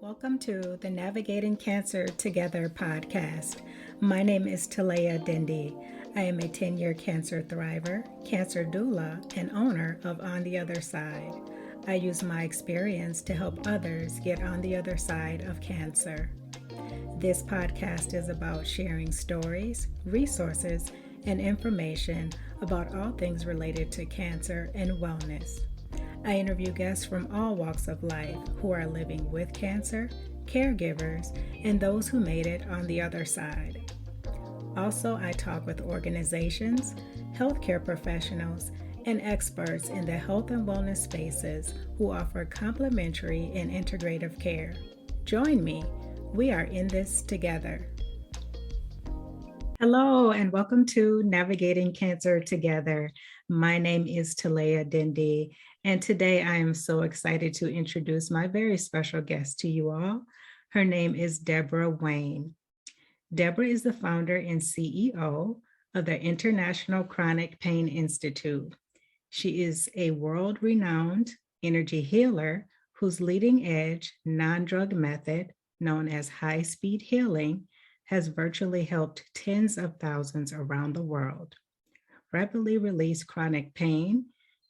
Welcome to the Navigating Cancer Together podcast. My name is Talea Dendi. I am a 10-year cancer thriver, cancer doula, and owner of On the Other Side. I use my experience to help others get on the other side of cancer. This podcast is about sharing stories, resources, and information about all things related to cancer and wellness. I interview guests from all walks of life who are living with cancer, caregivers, and those who made it on the other side. Also, I talk with organizations, healthcare professionals, and experts in the health and wellness spaces who offer complementary and integrative care. Join me. We are in this together. Hello, and welcome to Navigating Cancer Together. My name is Talea Dendi, and today I am so excited to introduce my very special guest to you all. Her name is Debora Wayne. Debora is the founder and CEO of the International Chronic Pain Institute. She is a world-renowned energy healer whose leading-edge non-drug method, known as HighSpeed Healing, has virtually helped tens of thousands around the world rapidly release chronic pain,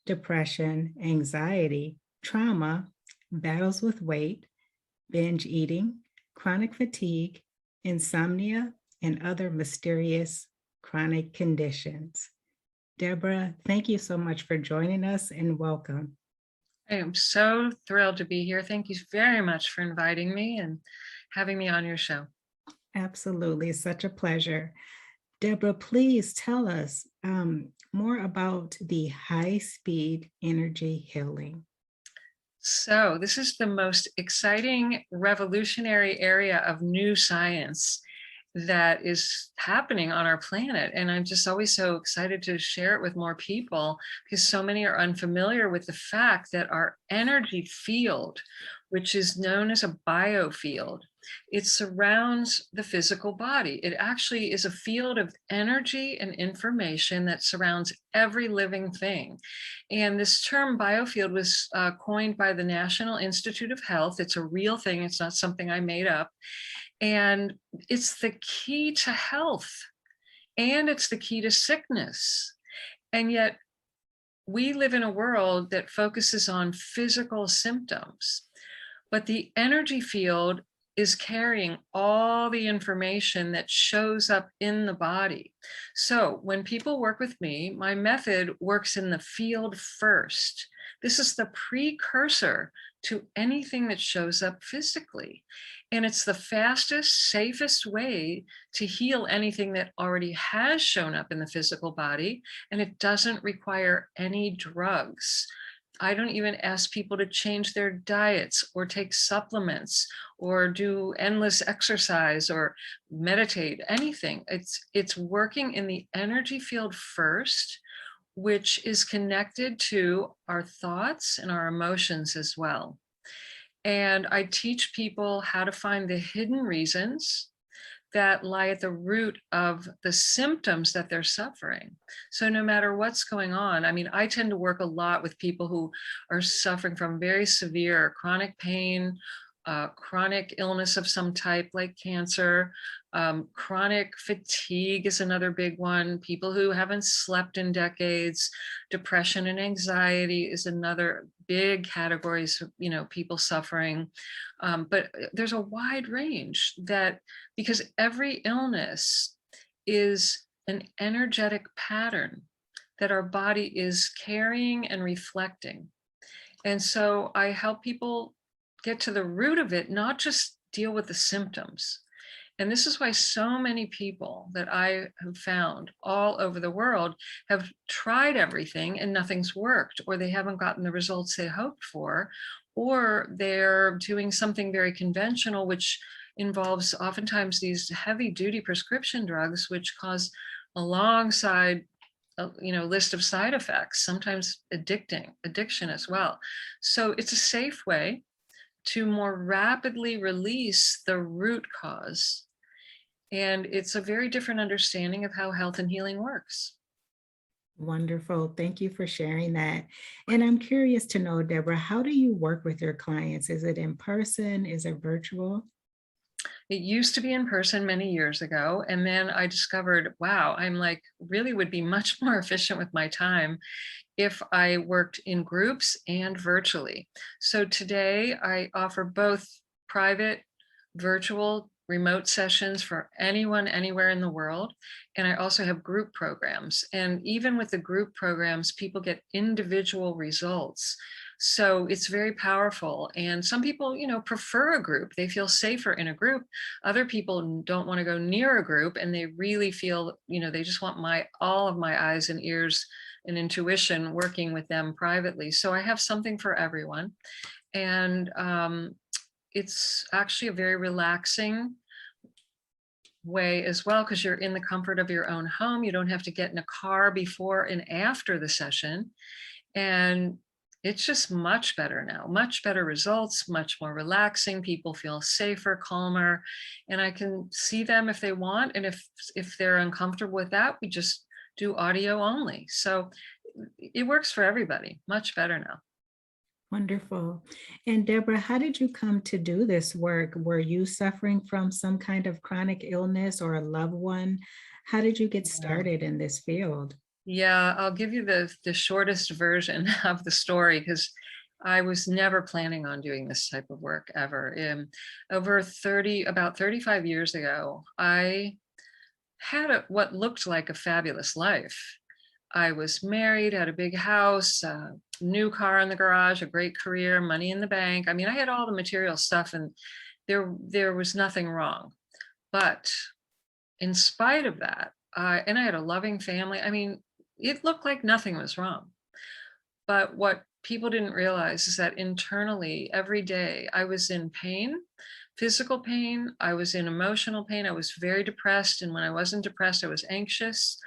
depression, anxiety, trauma, battles with weight, binge eating, chronic fatigue, insomnia, and other mysterious chronic conditions. Debora, thank you so much for joining us and welcome. I am so thrilled to be here. Thank you very much for inviting me and having me on your show. Absolutely, such a pleasure. Debora, please tell us more about the high-speed energy healing. So this is the most exciting, revolutionary area of new science that is happening on our planet. And I'm just always so excited to share it with more people because so many are unfamiliar with the fact that our energy field, which is known as a biofield, it surrounds the physical body. It actually is a field of energy and information that surrounds every living thing. And this term biofield was coined by the National Institute of Health. It's a real thing. It's not something I made up. And it's the key to health, and it's the key to sickness. And yet we live in a world that focuses on physical symptoms, but the energy field is carrying all the information that shows up in the body. So when people work with me, my method works in the field first. This is the precursor to anything that shows up physically. And it's the fastest, safest way to heal anything that already has shown up in the physical body, and it doesn't require any drugs. I don't even ask people to change their diets or take supplements or do endless exercise or meditate, anything. It's working in the energy field first, which is connected to our thoughts and our emotions as well. And I teach people how to find the hidden reasons that lie at the root of the symptoms that they're suffering. So no matter what's going on, I mean, I tend to work a lot with people who are suffering from very severe chronic pain, chronic illness of some type like cancer, chronic fatigue is another big one. People who haven't slept in decades, depression and anxiety is another big categories of, people suffering. But there's a wide range that, because every illness is an energetic pattern that our body is carrying and reflecting. And so I help people get to the root of it, not just deal with the symptoms. And this is why so many people that I have found all over the world have tried everything and nothing's worked, or they haven't gotten the results they hoped for, or they're doing something very conventional, which involves oftentimes these heavy duty prescription drugs, which cause alongside list of side effects, sometimes addiction as well. So it's a safe way to more rapidly release the root cause. And it's a very different understanding of how health and healing works. Wonderful. Thank you for sharing that. And I'm curious to know, Deborah, how do you work with your clients? Is it in person? Is it virtual? It used to be in person many years ago. And then I discovered, wow, I'm like, really would be much more efficient with my time if I worked in groups and virtually. So today I offer both private, virtual, remote sessions for anyone, anywhere in the world. And I also have group programs. And even with the group programs, people get individual results. So it's very powerful. And some people, prefer a group. They feel safer in a group. Other people don't want to go near a group and they really feel, they just want all of my eyes and ears and intuition working with them privately. So I have something for everyone. And it's actually a very relaxing way as well, because you're in the comfort of your own home. You don't have to get in a car before and after the session. And it's just much better now, much better results, much more relaxing. People feel safer, calmer, and I can see them if they want. And if they're uncomfortable with that, we just do audio only. So it works for everybody, much better now. Wonderful. And Deborah, how did you come to do this work? Were you suffering from some kind of chronic illness or a loved one? How did you get Yeah. started in this field? Yeah, I'll give you the shortest version of the story because I was never planning on doing this type of work ever. About 35 years ago, I had what looked like a fabulous life. I was married, had a big house, a new car in the garage, a great career, money in the bank. I mean, I had all the material stuff and there was nothing wrong. But in spite of that, and I had a loving family. I mean, it looked like nothing was wrong. But what people didn't realize is that internally, every day, I was in pain, physical pain. I was in emotional pain. I was very depressed. And when I wasn't depressed, I was anxious.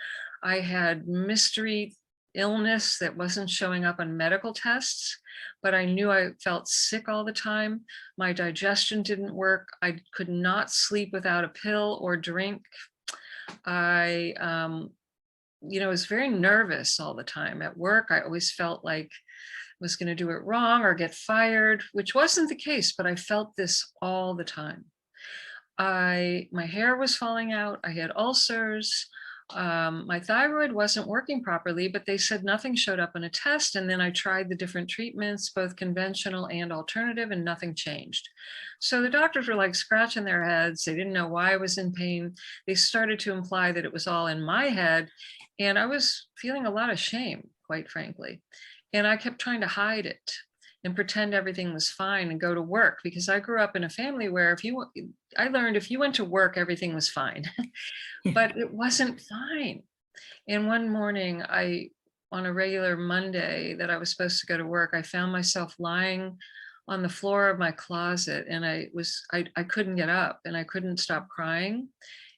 I had mystery illness that wasn't showing up on medical tests, but I knew I felt sick all the time. My digestion didn't work. I could not sleep without a pill or drink. I was very nervous all the time at work. I always felt like I was going to do it wrong or get fired, which wasn't the case, but I felt this all the time. My hair was falling out. I had ulcers. My thyroid wasn't working properly, but they said nothing showed up on a test. And then I tried the different treatments, both conventional and alternative, and nothing changed. So the doctors were like scratching their heads. They didn't know why I was in pain. They started to imply that it was all in my head. And I was feeling a lot of shame, quite frankly. And I kept trying to hide it and pretend everything was fine and go to work, because I grew up in a family where I learned if you went to work, everything was fine, but it wasn't fine. And one morning on a regular Monday that I was supposed to go to work, I found myself lying on the floor of my closet and I couldn't get up and I couldn't stop crying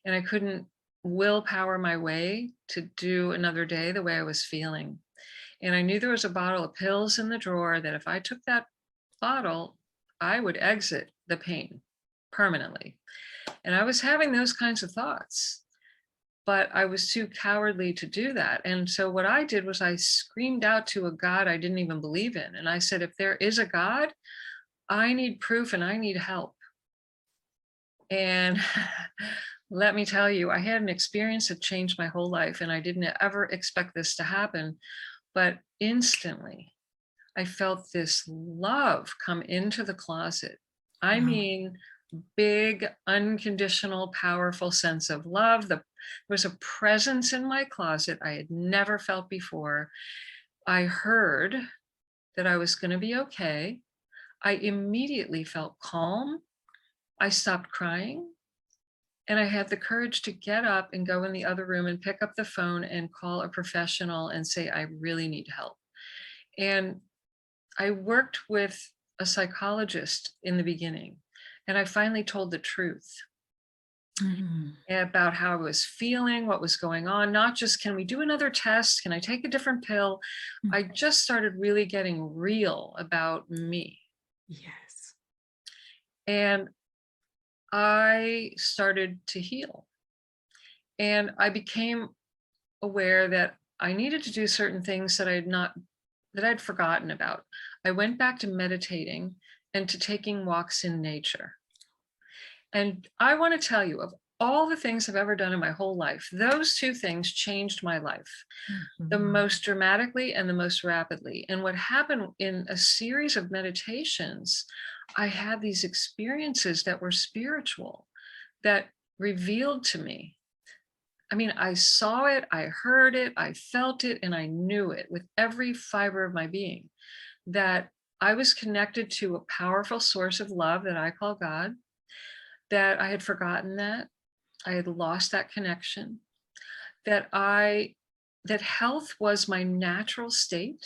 and I couldn't willpower my way to do another day the way I was feeling. And I knew there was a bottle of pills in the drawer that if I took that bottle, I would exit the pain permanently. And I was having those kinds of thoughts, but I was too cowardly to do that. And so what I did was I screamed out to a God I didn't even believe in. And I said, if there is a God, I need proof and I need help. And let me tell you, I had an experience that changed my whole life, and I didn't ever expect this to happen. But instantly, I felt this love come into the closet. I Wow. mean, big, unconditional, powerful sense of love. There was a presence in my closet I had never felt before. I heard that I was going to be okay. I immediately felt calm. I stopped crying. And I had the courage to get up and go in the other room and pick up the phone and call a professional and say, I really need help. And I worked with a psychologist in the beginning, and I finally told the truth Mhm. about how I was feeling, what was going on, not just, can we do another test? Can I take a different pill? I just started really getting real about me. Yes. And I started to heal. And I became aware that I needed to do certain things that I'd forgotten about. I went back to meditating and to taking walks in nature. And I want to tell you, of all the things I've ever done in my whole life, those two things changed my life the Mhm. most dramatically and the most rapidly. And what happened in a series of meditations, I had these experiences that were spiritual, that revealed to me. I mean, I saw it, I heard it, I felt it, and I knew it with every fiber of my being that I was connected to a powerful source of love that I call God, that I had forgotten that. I had lost that connection, that health was my natural state.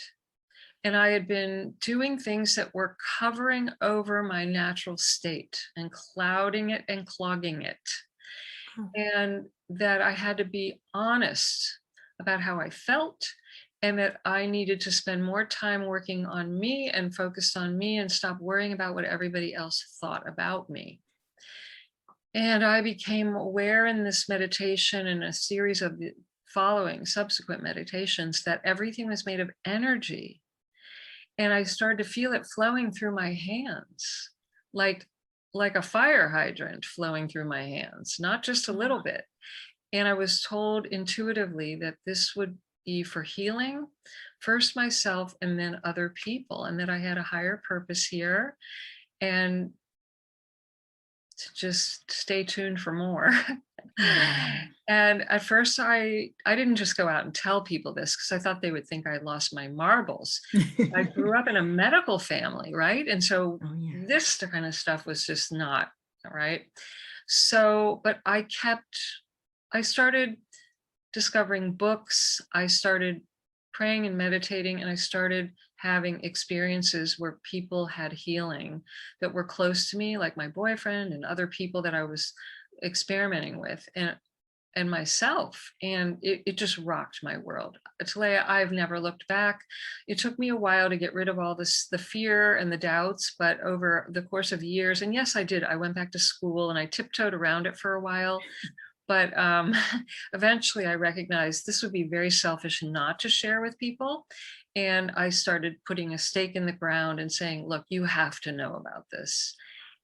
And I had been doing things that were covering over my natural state and clouding it and clogging it. Oh, And that I had to be honest about how I felt, and that I needed to spend more time working on me and focused on me and stop worrying about what everybody else thought about me. And I became aware in this meditation and a series of the following subsequent meditations that everything was made of energy. And I started to feel it flowing through my hands, like like a fire hydrant flowing through my hands, not just a little oh, bit. And I was told intuitively that this would be for healing, first myself and then other people, and that I had a higher purpose here, and to just stay tuned for more. wow. And at first I didn't just go out and tell people this because I thought they would think I lost my marbles. I grew up in a medical family, right? And so Oh, yeah. this kind of stuff was just not right. So, but I started discovering books. I started praying and meditating, and I started having experiences where people had healing that were close to me, like my boyfriend and other people that I was experimenting with. And myself, and it just rocked my world. Talea, I've never looked back. It took me a while to get rid of all this, the fear and the doubts, but over the course of years, and yes, I did. I went back to school and I tiptoed around it for a while, but eventually I recognized this would be very selfish not to share with people. And I started putting a stake in the ground and saying, look, you have to know about this.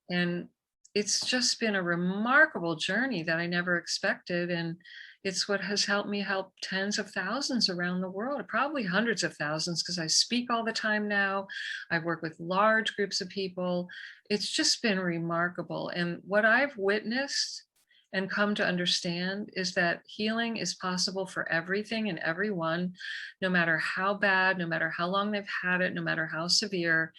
And it's just been a remarkable journey that I never expected. And it's what has helped me help tens of thousands around the world, probably hundreds of thousands, because I speak all the time now. I work with large groups of people. It's just been remarkable. And what I've witnessed and come to understand is that healing is possible for everything and everyone, no matter how bad, no matter how long they've had it, no matter how severe.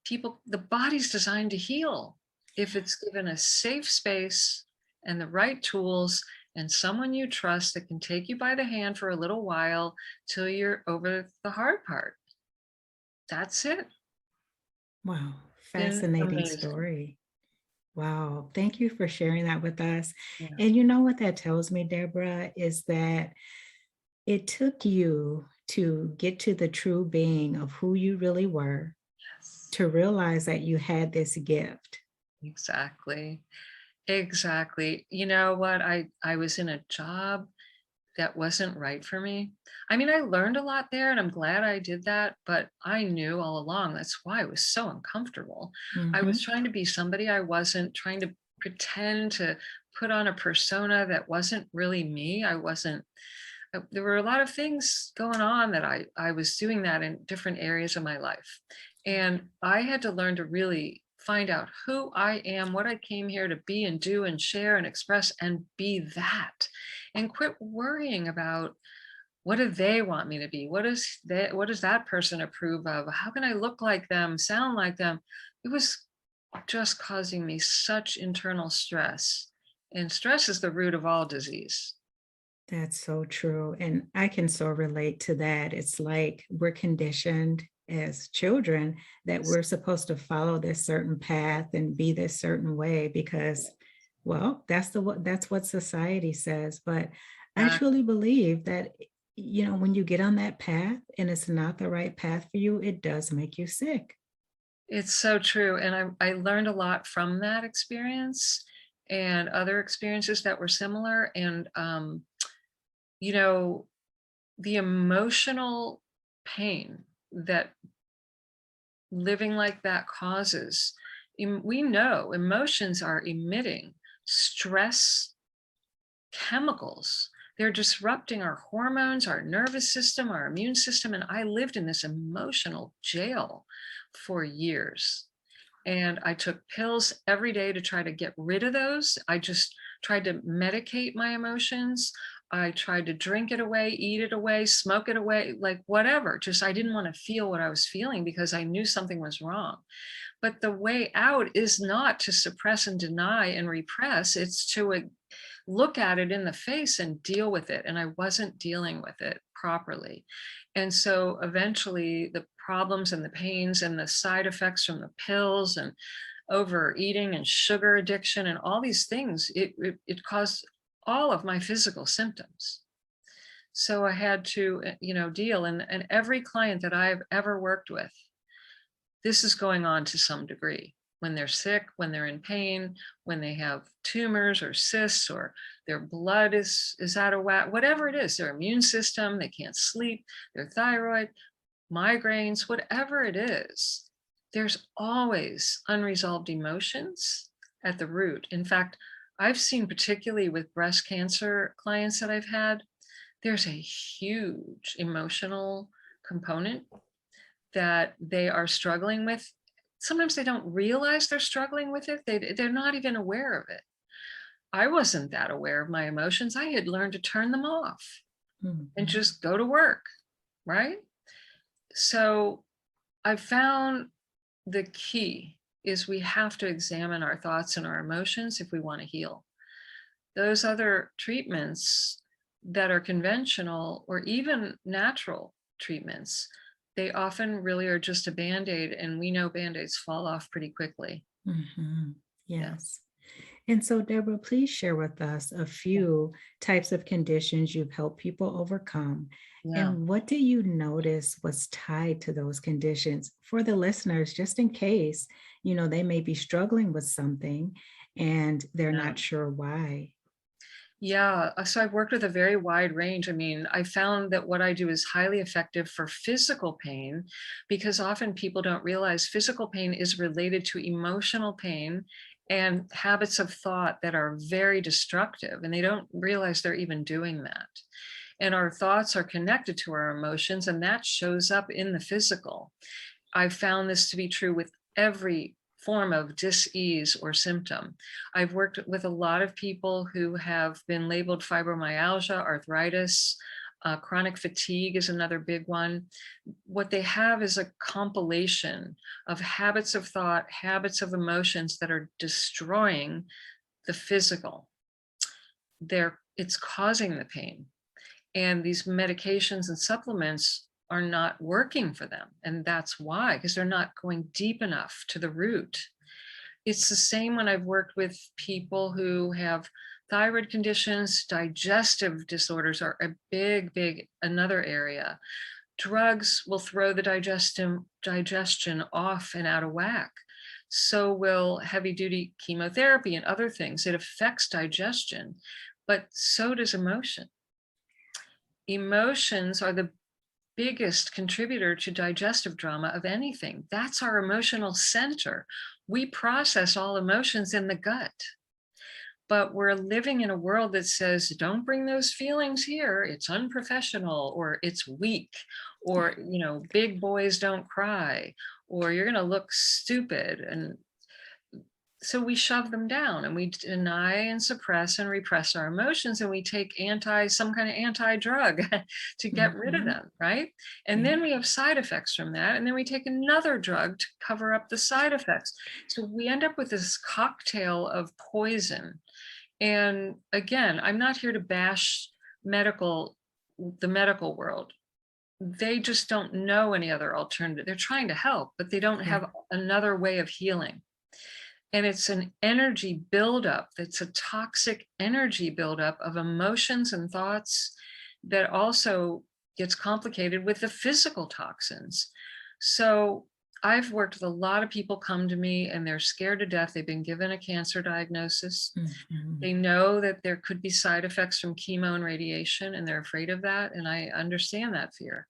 The body's designed to heal if it's given a safe space and the right tools and someone you trust that can take you by the hand for a little while till you're over the hard part. That's it. Wow. Been Fascinating amazing. story. Wow. Thank you for sharing that with us. Yeah. And you know what that tells me, Deborah, is that it took you to get to the true being of who you really were, Yes. to realize that you had this gift. Exactly. Exactly. You know what? I was in a job that wasn't right for me. I mean, I learned a lot there and I'm glad I did that, but I knew all along that's why I was so uncomfortable. I was Mhm. trying to be somebody I wasn't, trying to pretend to put on a persona that wasn't really me. I wasn't there were a lot of things going on that I was doing that in different areas of my life. And I had to learn to really find out who I am, what I came here to be and do and share and express and be that. And quit worrying about what do they want me to be? What does that person approve of? How can I look like them, sound like them? It was just causing me such internal stress. And stress is the root of all disease. That's so true. And I can so relate to that. It's like we're conditioned as children that we're supposed to follow this certain path and be this certain way because, well, that's what society says. But I truly believe that, when you get on that path and it's not the right path for you, it does make you sick. It's so true, and I learned a lot from that experience and other experiences that were similar, and, you know, the emotional pain that living like that causes. We know emotions are emitting stress chemicals. They're disrupting our hormones, our nervous system, our immune system. And I lived in this emotional jail for years. And I took pills every day to try to get rid of those. I just tried to medicate my emotions. I tried to drink it away, eat it away, smoke it away, like whatever. Just I didn't want to feel what I was feeling because I knew something was wrong. But the way out is not to suppress and deny and repress, it's to look at it in the face and deal with it. And I wasn't dealing with it properly. And so eventually the problems and the pains and the side effects from the pills and overeating and sugar addiction and all these things, it caused all of my physical symptoms. So I had to, deal. And every client that I've ever worked with, this is going on to some degree. When they're sick, when they're in pain, when they have tumors or cysts, or their blood is out of whack, whatever it is, their immune system, they can't sleep, their thyroid, migraines, whatever it is, there's always unresolved emotions at the root. In fact, I've seen, particularly with breast cancer clients that I've had, there's a huge emotional component that they are struggling with. Sometimes they don't realize they're struggling with it. They're not even aware of it. I wasn't that aware of my emotions. I had learned to turn them off and Mhm. just go to work, right? So I found the key is we have to examine our thoughts and our emotions if we want to heal. Those other treatments that are conventional or even natural treatments, they often really are just a Band-Aid, and we know Band-Aids fall off pretty quickly. Mhm. Yeah. Yes. And so, Deborah, please share with us a few types of conditions you've helped people overcome. Yeah. And what do you notice was tied to those conditions for the listeners, just in case, they may be struggling with something and they're Yeah. not sure why? Yeah. So I've worked with a very wide range. I mean, I found that what I do is highly effective for physical pain because often people don't realize physical pain is related to emotional pain and habits of thought that are very destructive, and they don't realize they're even doing that. And our thoughts are connected to our emotions, and that shows up in the physical. I've found this to be true with every form of dis-ease or symptom. I've worked with a lot of people who have been labeled fibromyalgia, arthritis, chronic fatigue is another big one. What they have is a compilation of habits of thought, habits of emotions that are destroying the physical. It's causing the pain. And these medications and supplements are not working for them. And that's why, because they're not going deep enough to the root. It's the same when I've worked with people who have thyroid conditions. Digestive disorders are a big, another area. Drugs will throw the digestion off and out of whack. So will heavy duty chemotherapy and other things. It affects digestion, but so does emotion. Emotions are the biggest contributor to digestive drama of anything. That's our emotional center. We process all emotions in the gut, but we're living in a world that says, don't bring those feelings here. It's unprofessional, or it's weak, or, big boys don't cry, or you're going to look stupid. And so we shove them down and we deny and suppress and repress our emotions, and we take some kind of anti-drug to get rid of Mhm. them, right? And Yeah. then we have side effects from that, and then we take another drug to cover up the side effects. So we end up with this cocktail of poison. And again, I'm not here to bash the medical world. They just don't know any other alternative. They're trying to help, but they don't Yeah. have another way of healing. And it's an energy buildup that's a toxic energy buildup of emotions and thoughts that also gets complicated with the physical toxins. So I've worked with a lot of people come to me and they're scared to death. They've been given a cancer diagnosis. Mhm. They know that there could be side effects from chemo and radiation, and they're afraid of that. And I understand that fear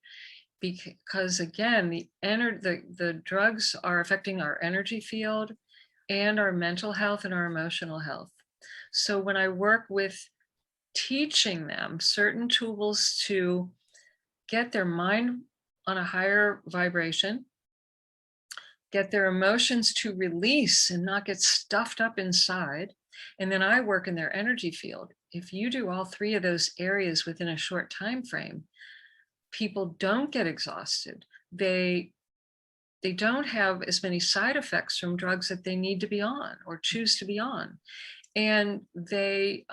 because again, the drugs are affecting our energy field and our mental health and our emotional health. So when I work with teaching them certain tools to get their mind on a higher vibration, get their emotions to release and not get stuffed up inside. And then I work in their energy field. If you do all three of those areas within a short time frame, people don't get exhausted. They don't have as many side effects from drugs that they need to be on or choose to be on. And they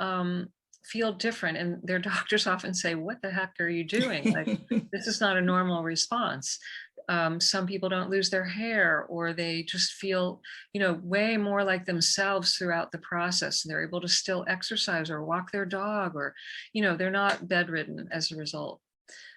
feel different. And their doctors often say, "What the heck are you doing? Like, this is not a normal response." Some people don't lose their hair, or they just feel, way more like themselves throughout the process. They're able to still exercise or walk their dog, or, they're not bedridden as a result.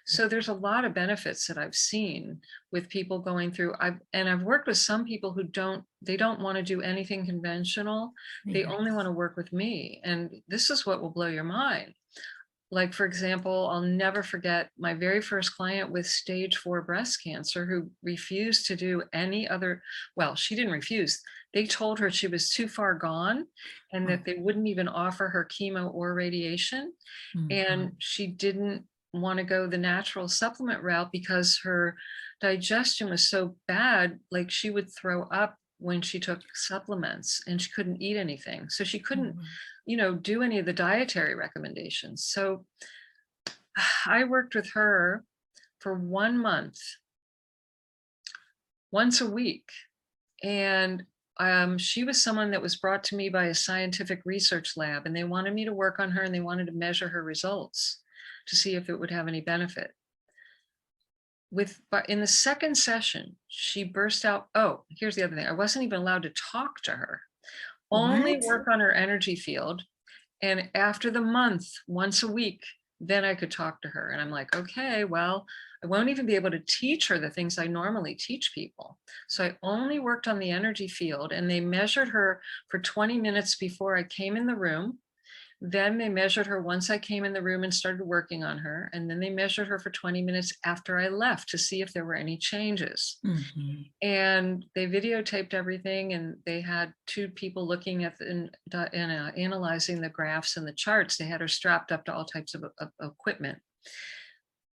So there's a lot of benefits that I've seen with people going through. I've worked with some people who don't want to do anything conventional. They only want Yes. to work with me. And this is what will blow your mind. Like, for example, I'll never forget my very first client with stage 4 breast cancer who refused to do any other. Well, she didn't refuse. They told her she was too far gone and Oh, that they wouldn't even offer her chemo or radiation. And mhm. she didn't want to go the natural supplement route because her digestion was so bad, like she would throw up when she took supplements and she couldn't eat anything. So she Oh, couldn't, wow. do any of the dietary recommendations. So I worked with her for 1 month, once a week. And she was someone that was brought to me by a scientific research lab, and they wanted me to work on her and they wanted to measure her results to see if it would have any benefit. But in the second session, she burst out. Oh, here's the other thing. I wasn't even allowed to talk to her, only What? work on her energy field. And after the month, once a week, then I could talk to her. And I'm like, okay, well, I won't even be able to teach her the things I normally teach people. So I only worked on the energy field, and they measured her for 20 minutes before I came in the room. Then they measured her once I came in the room and started working on her. And then they measured her for 20 minutes after I left to see if there were any changes. Mhm. And they videotaped everything, and they had two people looking at analyzing the graphs and the charts. They had her strapped up to all types of equipment.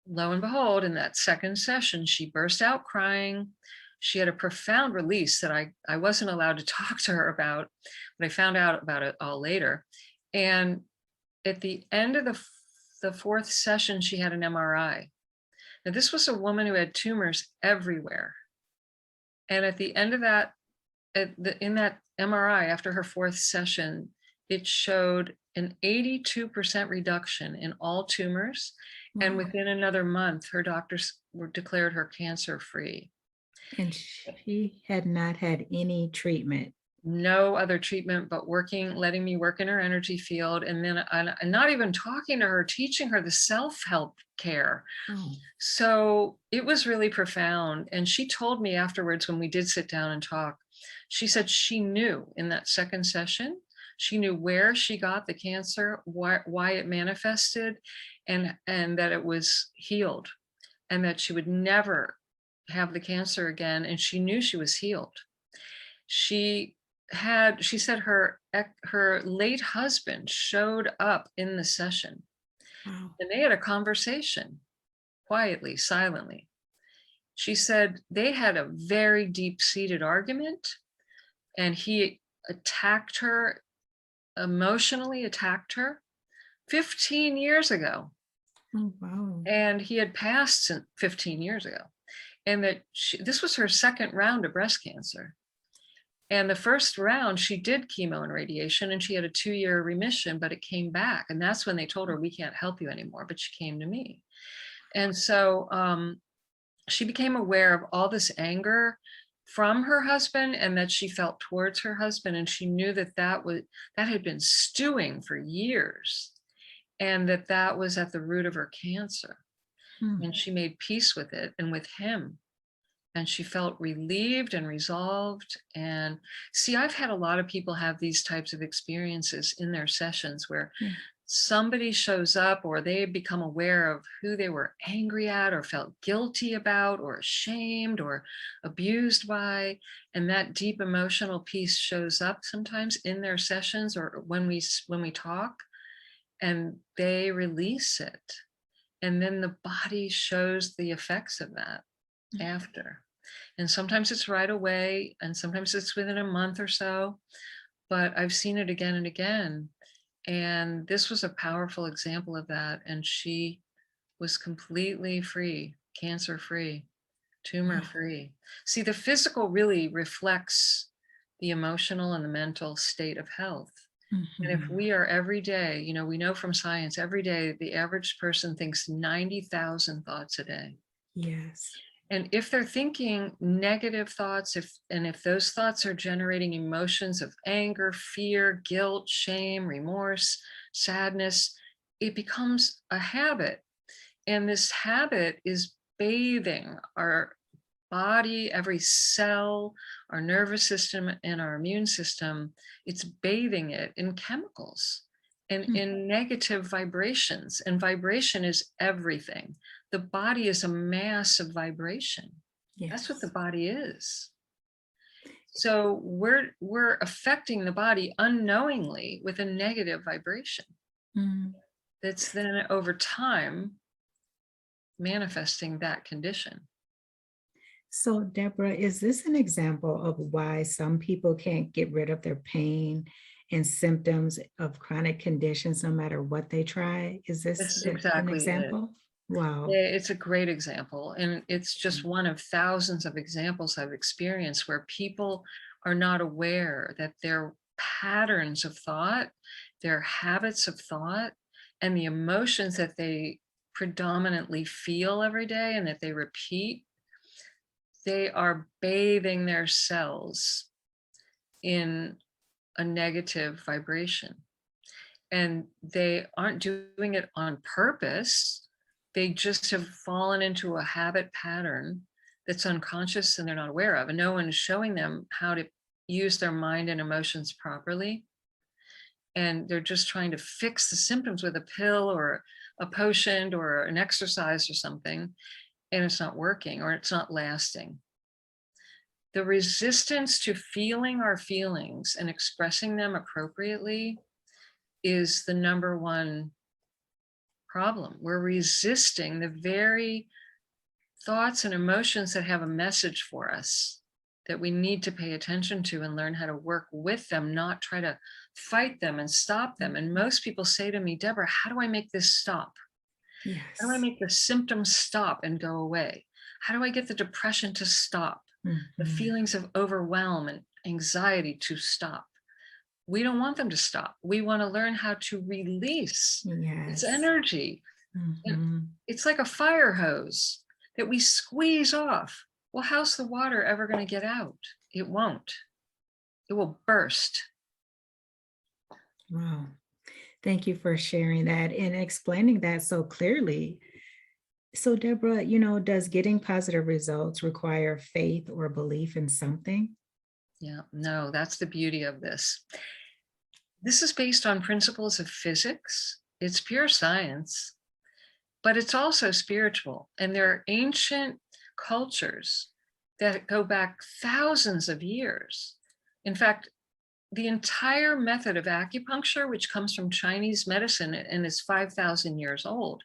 Lo and behold, in that second session, she burst out crying. She had a profound release that I wasn't allowed to talk to her about, but I found out about it all later. And at the end of the fourth session, she had an MRI. Now, this was a woman who had tumors everywhere. And at the end of that, in that MRI, after her fourth session, it showed an 82% reduction in all tumors. And Wow. within another month, her doctors declared her cancer free. And she had not had any treatment. No other treatment but letting me work in her energy field. And then and not even talking to her, teaching her the self-help care. Oh. So it was really profound. And she told me afterwards, when we did sit down and talk, she said she knew in that second session, she knew where she got the cancer, why it manifested, and that it was healed, and that she would never have the cancer again. And she knew she was healed. She said her late husband showed up in the session, Wow. and they had a conversation quietly, silently. She said they had a very deep-seated argument, and he attacked her, emotionally attacked her 15 years ago. Oh, wow. And he had passed 15 years ago. And that this was her second round of breast cancer. And the first round, she did chemo and radiation, and she had a 2-year remission, but it came back. And that's when they told her, we can't help you anymore. But she came to me. And so she became aware of all this anger from her husband, and that she felt towards her husband. And she knew that had been stewing for years, and that was at the root of her cancer. Hmm. And she made peace with it and with him. and she felt relieved and resolved. And see, I've had a lot of people have these types of experiences in their sessions where Yeah. somebody shows up or they become aware of who they were angry at or felt guilty about or ashamed or abused by, and that deep emotional piece shows up sometimes in their sessions or when we talk, and they release it, and then the body shows the effects of that after. And sometimes it's right away, and sometimes it's within a month or so, but I've seen it again and again. And this was a powerful example of that. And she was completely free, cancer free, tumor Wow. free. See, the physical really reflects the emotional and the mental state of health. And if Mhm. we are every day, you know, we know from science, every day, the average person thinks 90,000 thoughts a day. Yes. And if they're thinking negative thoughts, if those thoughts are generating emotions of anger, fear, guilt, shame, remorse, sadness, it becomes a habit. And this habit is bathing our body, every cell, our nervous system, and our immune system. It's bathing it in chemicals and Mm. in negative vibrations. And vibration is everything. The body is a mass of vibration. That's what the Yes. body is. So we're affecting the body unknowingly with a negative vibration Mm. that's then over time manifesting that condition. So, Deborah, is this an example of why some people can't get rid of their pain and symptoms of chronic conditions no matter what they try? Is this That's an exactly it. example? Wow. Yeah, it's a great example. And it's just one of thousands of examples I've experienced where people are not aware that their patterns of thought, their habits of thought, and the emotions that they predominantly feel every day and that they repeat, they are bathing their cells in a negative vibration. And they aren't doing it on purpose. They just have fallen into a habit pattern that's unconscious and they're not aware of. And no one is showing them how to use their mind and emotions properly. And they're just trying to fix the symptoms with a pill or a potion or an exercise or something. And it's not working or it's not lasting. The resistance to feeling our feelings and expressing them appropriately is the number one problem. We're resisting the very thoughts and emotions that have a message for us that we need to pay attention to and learn how to work with them, not try to fight them and stop them. And most people say to me, Deborah, how do I make this stop? How do I Yes. make the symptoms stop and go away? How do I get the depression to stop? The Mhm. feelings of overwhelm and anxiety to stop? We don't want them to stop. We want to learn how to release. It's Yes. energy. And Mhm. it's like a fire hose that we squeeze off. Well, how's the water ever going to get out? It won't. It will burst. Wow. Thank you for sharing that and explaining that so clearly. So, Deborah, does getting positive results require faith or belief in something? Yeah, no, that's the beauty of this. This is based on principles of physics. It's pure science, but it's also spiritual. And there are ancient cultures that go back thousands of years. In fact, the entire method of acupuncture, which comes from Chinese medicine and is 5,000 years old,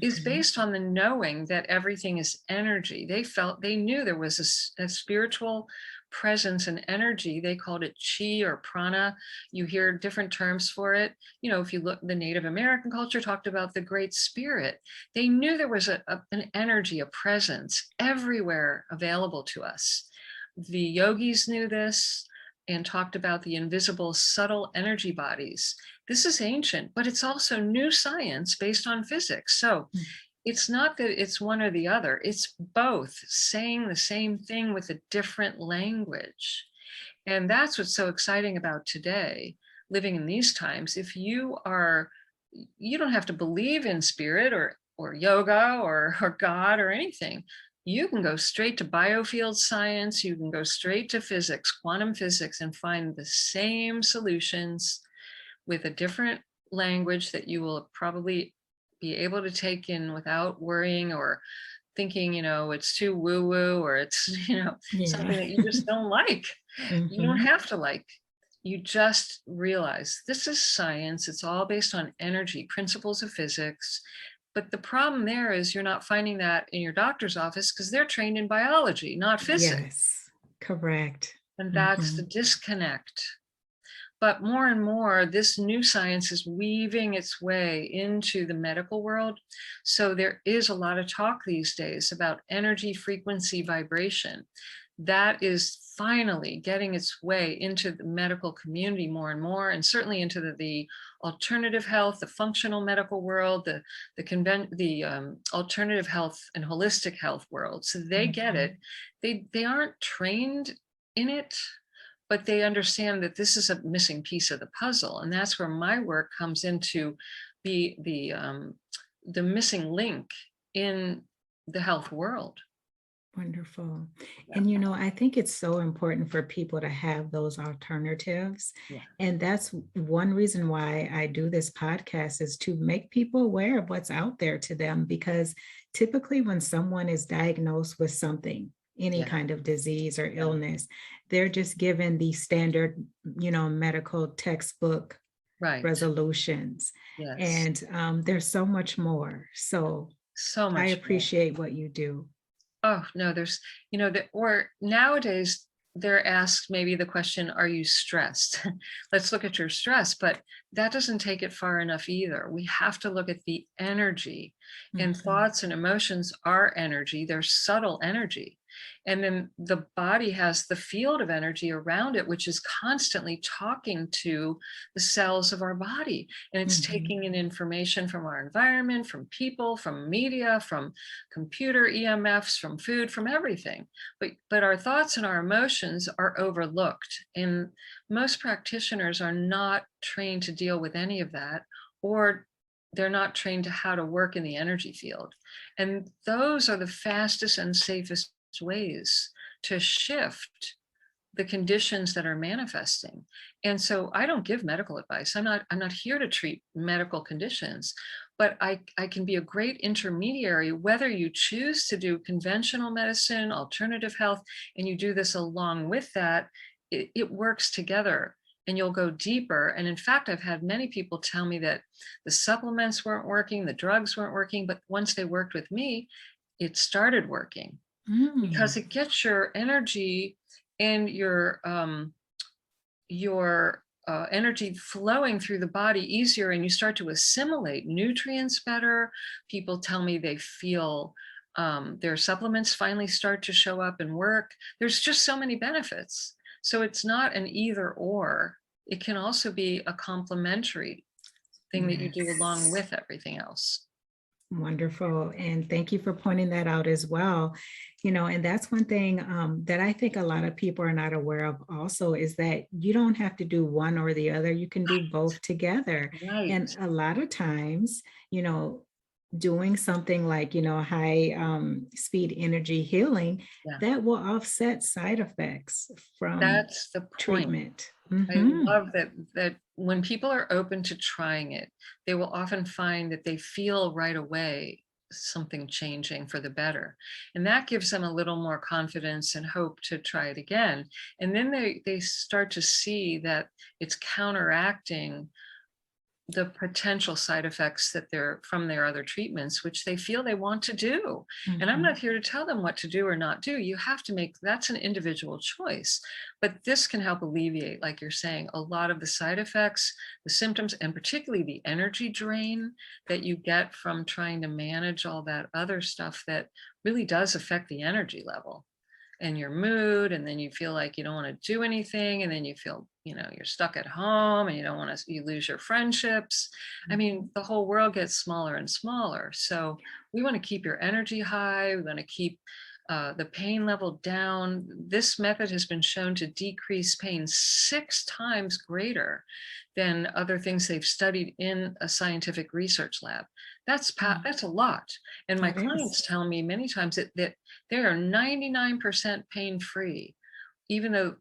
is Mhm. based on the knowing that everything is energy. They knew there was a spiritual presence and energy. They called it chi or prana. You hear different terms for it. You know, if you look, the Native American culture talked about the Great Spirit. They knew there was an energy, a presence everywhere available to us. The yogis knew this and talked about the invisible, subtle energy bodies. This is ancient, but it's also new science based on physics. So Mm. it's not that it's one or the other, it's both saying the same thing with a different language. And that's what's so exciting about today, living in these times. If you don't have to believe in spirit or yoga or God or anything. you can go straight to biofield science, you can go straight to physics, quantum physics, and find the same solutions with a different language that you will probably be able to take in without worrying or thinking, it's too woo-woo, or it's, something Yeah. that you just don't like. You don't Hmm. have to like. You just realize this is science. It's all based on energy, principles of physics. But the problem there is you're not finding that in your doctor's office because they're trained in biology, not physics. Yes, correct. And that's Hmm. the disconnect. But more and more, this new science is weaving its way into the medical world. So there is a lot of talk these days about energy, frequency, vibration. That is finally getting its way into the medical community more and more, and certainly into the alternative health, the functional medical world, the alternative health and holistic health world. So they get Hmm. it. They aren't trained in it, but they understand that this is a missing piece of the puzzle, and that's where my work comes into the missing link in the health world. Wonderful. Yeah, And I think it's so important for people to have those alternatives. yeah, And that's one reason why I do this podcast, is to make people aware of what's out there to them. Because typically when someone is diagnosed with something, any yeah, kind of disease or yeah. illness, they're just given the standard, medical textbook Right. resolutions. Yes. And there's so much more. So So I much more. appreciate what you do. Oh, no, there's, or nowadays they're asked maybe the question, are you stressed? Let's look at your stress, but that doesn't take it far enough either. We have to look at the energy, and Mhm. thoughts and emotions are energy. They're subtle energy. And then the body has the field of energy around it, which is constantly talking to the cells of our body. And it's Mhm. taking in information from our environment, from people, from media, from computer EMFs, from food, from everything. But our thoughts and our emotions are overlooked. And most practitioners are not trained to deal with any of that, or they're not trained to how to work in the energy field. And those are the fastest and safest ways to shift the conditions that are manifesting. And so I don't give medical advice. I'm not here to treat medical conditions, but I can be a great intermediary, whether you choose to do conventional medicine, alternative health, and you do this along with that, it works together and you'll go deeper. And in fact, I've had many people tell me that the supplements weren't working, the drugs weren't working, but once they worked with me, it started working because Mm. it gets your energy and your energy flowing through the body easier, and you start to assimilate nutrients better. People tell me they feel their supplements finally start to show up and work. There's just so many benefits. So it's not an either or. It can also be a complementary thing that you do along Yes. with everything else. Wonderful. And thank you for pointing that out as well. And that's one thing that I think a lot of people are not aware of also, is that you don't have to do one or the other. You can do both together. Right. And a lot of times, doing something like, high speed energy healing, Yeah. that will offset side effects from That's the point. treatment. I Mhm. love that when people are open to trying it, they will often find that they feel right away something changing for the better. And that gives them a little more confidence and hope to try it again. And then they start to see that it's counteracting the potential side effects that they're from their other treatments, which they feel they want to do. And I'm Mhm. not here to tell them what to do or not do. You have to make that's an individual choice. But this can help alleviate, like you're saying, a lot of the side effects, the symptoms, and particularly the energy drain that you get from trying to manage all that other stuff that really does affect the energy level and your mood, and then you feel like you don't want to do anything, and then you feel you're stuck at home and you don't want to, you lose your friendships. I mean, Mhm. the whole world gets smaller and smaller, so we want to keep your energy high. We want to keep the pain level down. This method has been shown to decrease pain 6 times greater than other things they've studied in a scientific research lab. Mm, That's a lot. And my that is. clients tell me many times that they are 99% pain free, even though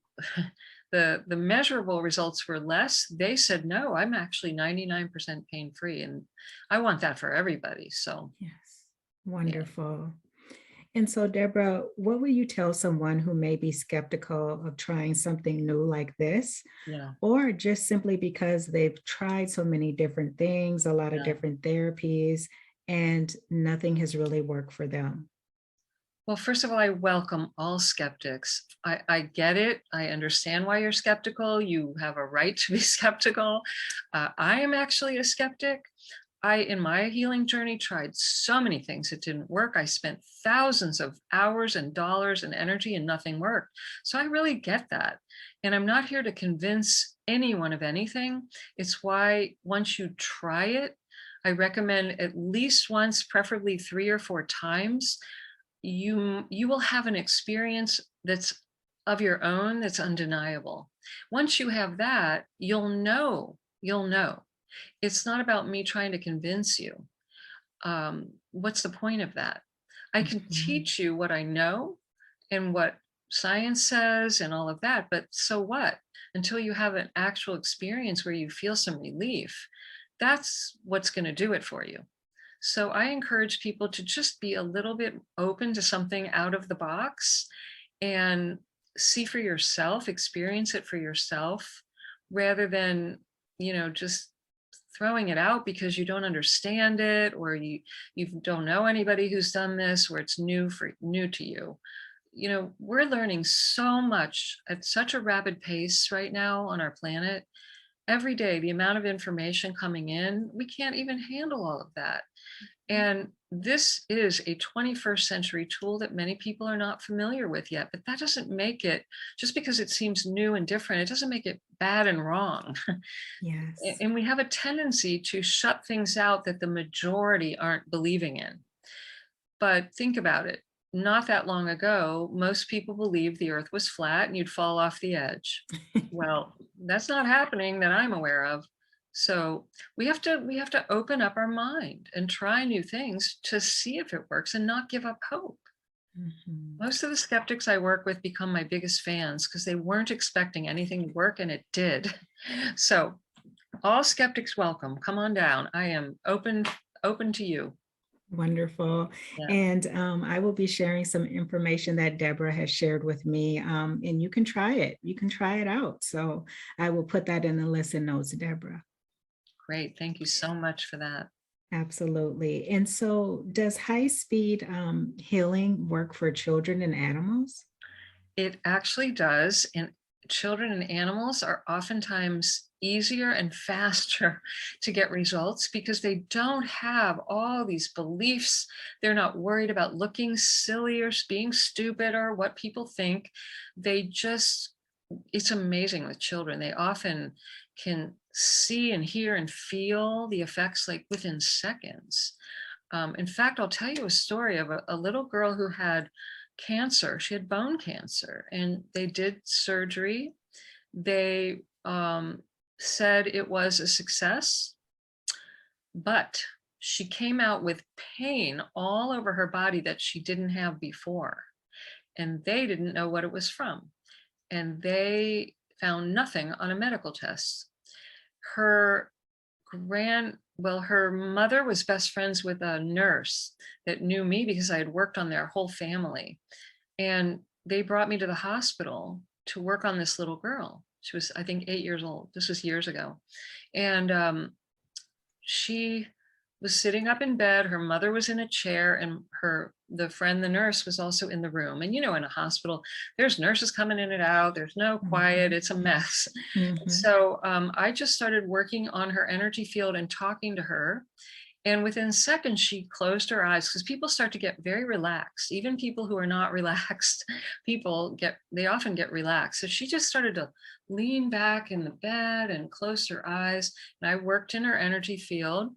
the measurable results were less. They said, no, I'm actually 99% pain free. And I want that for everybody. So Yes. yeah. Wonderful. And so, Deborah, what will you tell someone who may be skeptical of trying something new like this, Yeah. or just simply because they've tried so many different things, a lot of Yeah. different therapies, and nothing has really worked for them? Well, first of all, I welcome all skeptics. I get it. I understand why you're skeptical. You have a right to be skeptical. I am actually a skeptic. In my healing journey, tried so many things that didn't work. I spent thousands of hours and dollars and energy and nothing worked. So I really get that. And I'm not here to convince anyone of anything. It's why once you try it, I recommend at least once, preferably 3 or 4 times, you will have an experience that's of your own, that's undeniable. Once you have that, you'll know. It's not about me trying to convince you. What's the point of that? I can Mhm. teach you what I know and what science says and all of that, but so what? Until you have an actual experience where you feel some relief, that's what's going to do it for you. So I encourage people to just be a little bit open to something out of the box and see for yourself, experience it for yourself, rather than, just throwing it out because you don't understand it, or you don't know anybody who's done this, or it's new to you. We're learning so much at such a rapid pace right now on our planet. Every day, the amount of information coming in, we can't even handle all of that. And this is a 21st century tool that many people are not familiar with yet, but that doesn't make it, just because it seems new and different, it doesn't make it bad and wrong. Yes. And we have a tendency to shut things out that the majority aren't believing in. But think about it. Not that long ago, most people believed the earth was flat and you'd fall off the edge. Well, that's not happening that I'm aware of. So we have to open up our mind and try new things to see if it works and not give up hope. Mhm. Most of the skeptics I work with become my biggest fans because they weren't expecting anything to work and it did. So all skeptics welcome. Come on down. I am open to you. Wonderful. Yeah, And I will be sharing some information that Deborah has shared with me, and you can try it. You can try it out. So I will put that in the listen notes, Deborah. great. Thank you so much for that. Absolutely. And so, does high speed healing work for children and animals? It actually does. And children and animals are oftentimes easier and faster to get results because they don't have all these beliefs. They're not worried about looking silly or being stupid or what people think. They just, it's amazing with children. They often can see and hear and feel the effects like within seconds. In fact, I'll tell you a story of a little girl who had cancer. She had bone cancer, and they did surgery. They said it was a success, but she came out with pain all over her body that she didn't have before. And they didn't know what it was from. And they found nothing on a medical test. Her her mother was best friends with a nurse that knew me because I had worked on their whole family. And they brought me to the hospital to work on this little girl. She was, I think, 8 years old. This was years ago. And she was sitting up in bed. Her mother was in a chair, and the friend, the nurse, was also in the room. And in a hospital, there's nurses coming in and out. There's no quiet. Mhm. It's a mess. Mhm. So I just started working on her energy field and talking to her. And within seconds, she closed her eyes because people start to get very relaxed. Even people who are not relaxed, they often get relaxed. So she just started to lean back in the bed and close her eyes. And I worked in her energy field.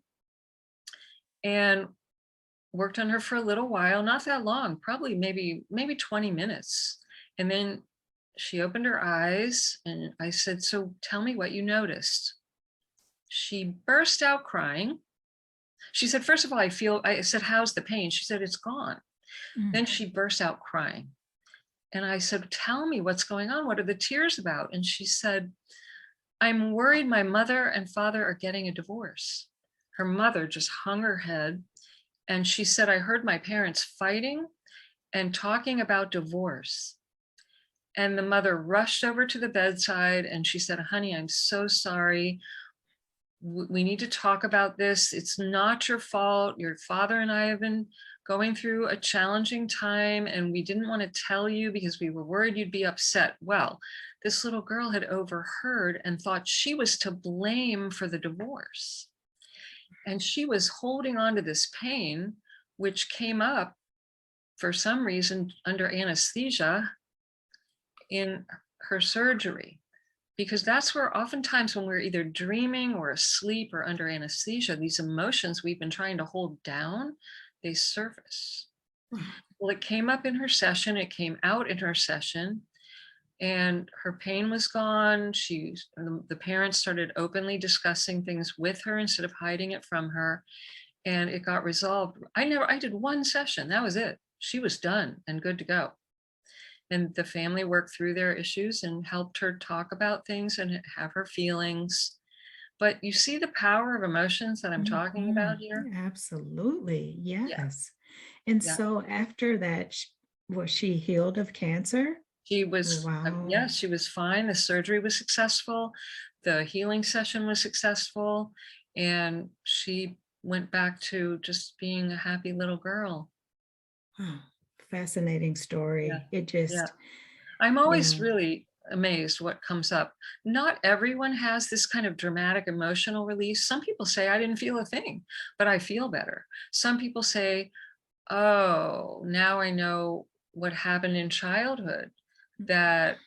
And worked on her for a little while, not that long, probably maybe 20 minutes. And then she opened her eyes and I said, "So tell me what you noticed." She burst out crying. She said, "First of all, I said, how's the pain?" She said, "It's gone." Mm. Then she burst out crying. And I said, "Tell me what's going on. What are the tears about?" And she said, "I'm worried my mother and father are getting a divorce." Her mother just hung her head. And she said, "I heard my parents fighting and talking about divorce." And the mother rushed over to the bedside and she said, "Honey, I'm so sorry. We need to talk about this. It's not your fault. Your father and I have been going through a challenging time and we didn't want to tell you because we were worried you'd be upset." Well, this little girl had overheard and thought she was to blame for the divorce. And she was holding on to this pain, which came up for some reason under anesthesia in her surgery. Because that's where oftentimes when we're either dreaming or asleep or under anesthesia, these emotions we've been trying to hold down, they surface. Well, it came up in her session, it came out in her session, and her pain was gone. The parents started openly discussing things with her instead of hiding it from her, and it got resolved. I did one session, that was it. She was done and good to go. And the family worked through their issues and helped her talk about things and have her feelings. But you see the power of emotions that I'm talking about Mhm. here? Absolutely. Yeah, Yes. And yeah. so after that, was she healed of cancer? She was, Wow. yeah, she was fine. The surgery was successful. The healing session was successful. And she went back to just being a happy little girl. Oh, fascinating Yeah, story. It yeah. just, I'm you always know, really amazed what comes up. Not everyone has this kind of dramatic emotional release. Some people say, "I didn't feel a thing, but I feel better." Some people say, "Oh, now I know what happened in childhood that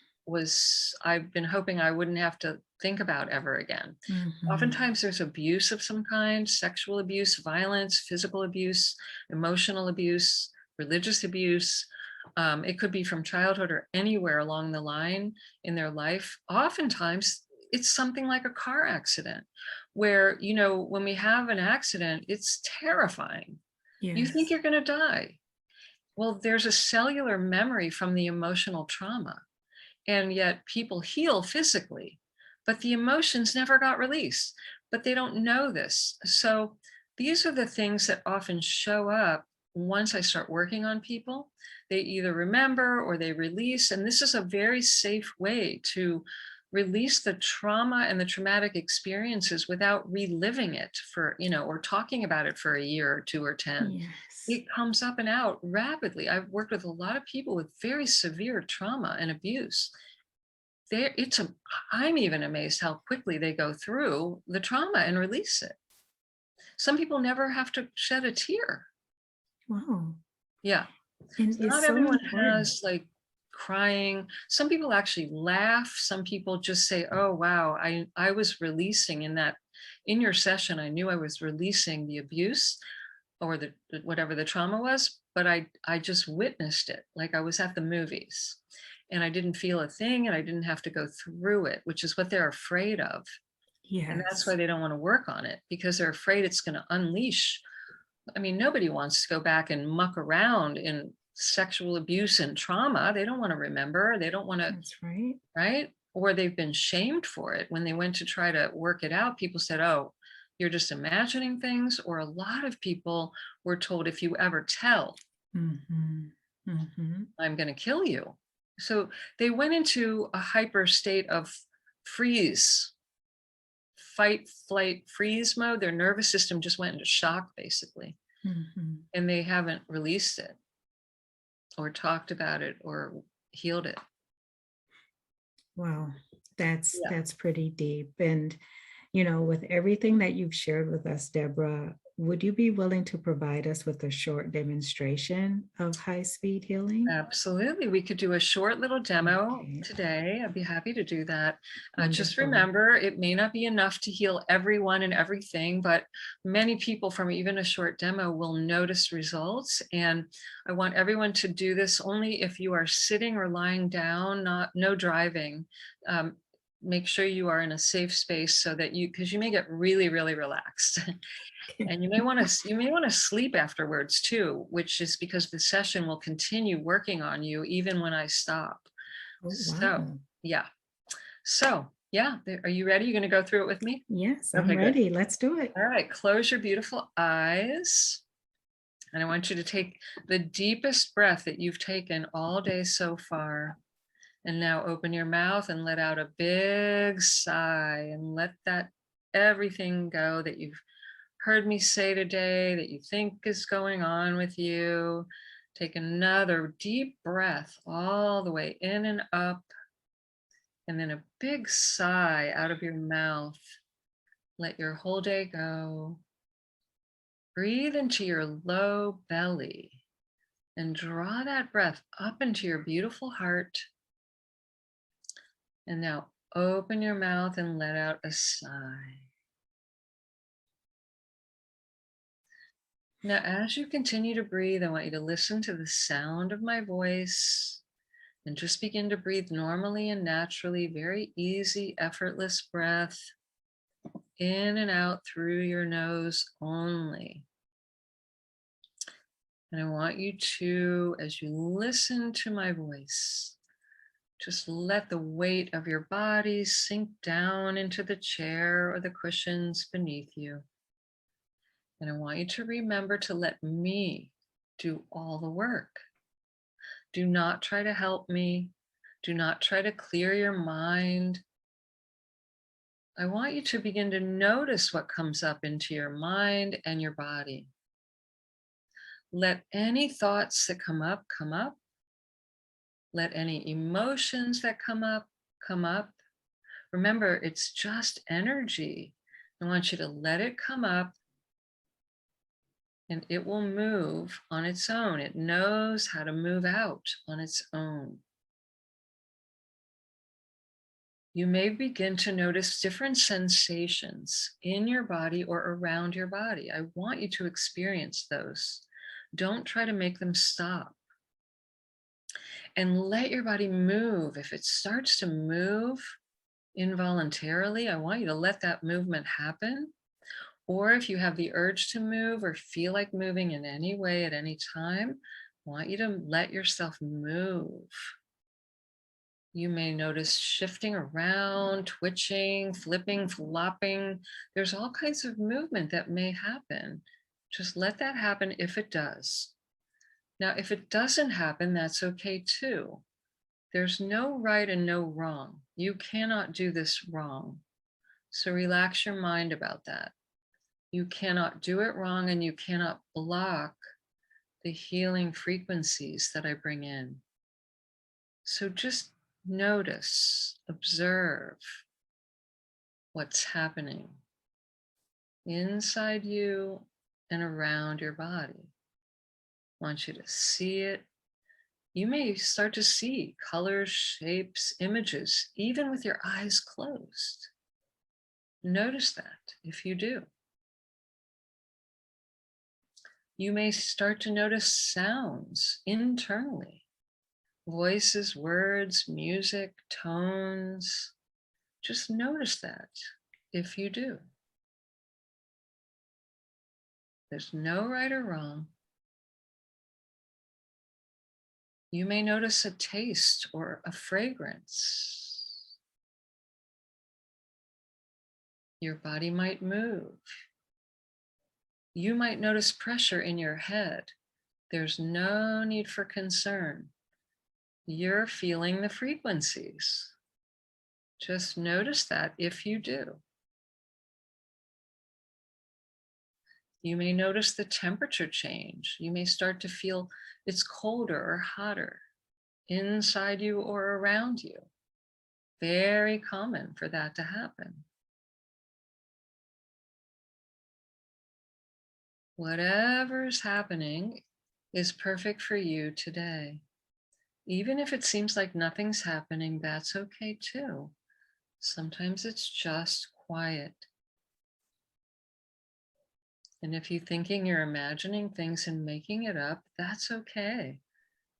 I've been hoping I wouldn't have to think about ever again." mhm. Oftentimes there's abuse of some kind, sexual abuse, violence, physical abuse, emotional abuse, religious abuse. It could be from childhood or anywhere along the line in their life. Oftentimes it's something like a car accident where, when we have an accident, it's terrifying. You think Yes. you're going to die. Well, there's a cellular memory from the emotional trauma, and yet people heal physically, but the emotions never got released, but they don't know this. So these are the things that often show up once I start working on people. They either remember or they release, and this is a very safe way to release the trauma and the traumatic experiences without reliving it or talking about it for a year or two or 10. Yes. It comes up and out rapidly. I've worked with a lot of people with very severe trauma and abuse. There, I'm even amazed how quickly they go through the trauma and release it. Some people never have to shed a tear. Wow. Yeah. And So it's not so everyone important. has like crying. Some people actually laugh. Some people just say, "Oh wow, I was releasing in your session. I knew I was releasing the abuse or whatever the trauma was, but I just witnessed it like I was at the movies. And I didn't feel a thing and I didn't have to go through it," which is what they're afraid of. And that's why Yes. they don't want to work on it because they're afraid it's going to unleash. I mean, nobody wants to go back and muck around in sexual abuse and trauma. They don't want to remember. They don't want to, That's right. right? Or they've been shamed for it. When they went to try to work it out, people said, "Oh, you're just imagining things." Or a lot of people were told, "If you ever tell, Mhm. Mhm. I'm going to kill you." So they went into a hyper state of freeze, fight, flight, freeze mode. Their nervous system just went into shock, basically, Mhm. and they haven't released it or talked about it or healed it. Wow. Yeah. That's pretty deep. And with everything that you've shared with us, Deborah, would you be willing to provide us with a short demonstration of high-speed healing? Absolutely. We could do a short little demo Okay, today. I'd be happy to do that. Just wonderful. remember, it may not be enough to heal everyone and everything, but many people from even a short demo will notice results. And I want everyone to do this only if you are sitting or lying down, no driving. Make sure you are in a safe space so that because you may get really, really relaxed. And you may want to sleep afterwards too, which is because the session will continue working on you even when I stop. Oh, So, wow. yeah. So, yeah, are you ready? You're going to go through it with me? Yes, I'm Okay, good. ready. Let's do it. All right, close your beautiful eyes. And I want you to take the deepest breath that you've taken all day so far. And now open your mouth and let out a big sigh and let that everything go that you've heard me say today that you think is going on with you. Take another deep breath all the way in and up, and then a big sigh out of your mouth. Let your whole day go. Breathe into your low belly and draw that breath up into your beautiful heart. And now open your mouth and let out a sigh. Now, as you continue to breathe, I want you to listen to the sound of my voice and just begin to breathe normally and naturally, very easy, effortless breath in and out through your nose only. And I want you to, as you listen to my voice, just let the weight of your body sink down into the chair or the cushions beneath you. And I want you to remember to let me do all the work. Do not try to help me. Do not try to clear your mind. I want you to begin to notice what comes up into your mind and your body. Let any thoughts that come up, come up. Let any emotions that come up, come up. Remember, it's just energy. I want you to let it come up and it will move on its own. It knows how to move out on its own. You may begin to notice different sensations in your body or around your body. I want you to experience those. Don't try to make them stop. And let your body move. If it starts to move involuntarily, I want you to let that movement happen. Or if you have the urge to move or feel like moving in any way at any time, I want you to let yourself move. You may notice shifting around, twitching, flipping, flopping. There's all kinds of movement that may happen. Just let that happen if it does. Now, if it doesn't happen, that's okay too. There's no right and no wrong. You cannot do this wrong. So relax your mind about that. You cannot do it wrong and you cannot block the healing frequencies that I bring in. So just notice, observe what's happening inside you and around your body. I want you to see it. You may start to see colors, shapes, images, even with your eyes closed. Notice that if you do. You may start to notice sounds internally. Voices, words, music, tones. Just notice that if you do. There's no right or wrong. You may notice a taste or a fragrance. Your body might move. You might notice pressure in your head. There's no need for concern. You're feeling the frequencies. Just notice that if you do. You may notice the temperature change. You may start to feel it's colder or hotter inside you or around you. Very common for that to happen. Whatever's happening is perfect for you today. Even if it seems like nothing's happening, that's okay too. Sometimes it's just quiet. And if you're thinking you're imagining things and making it up, that's okay.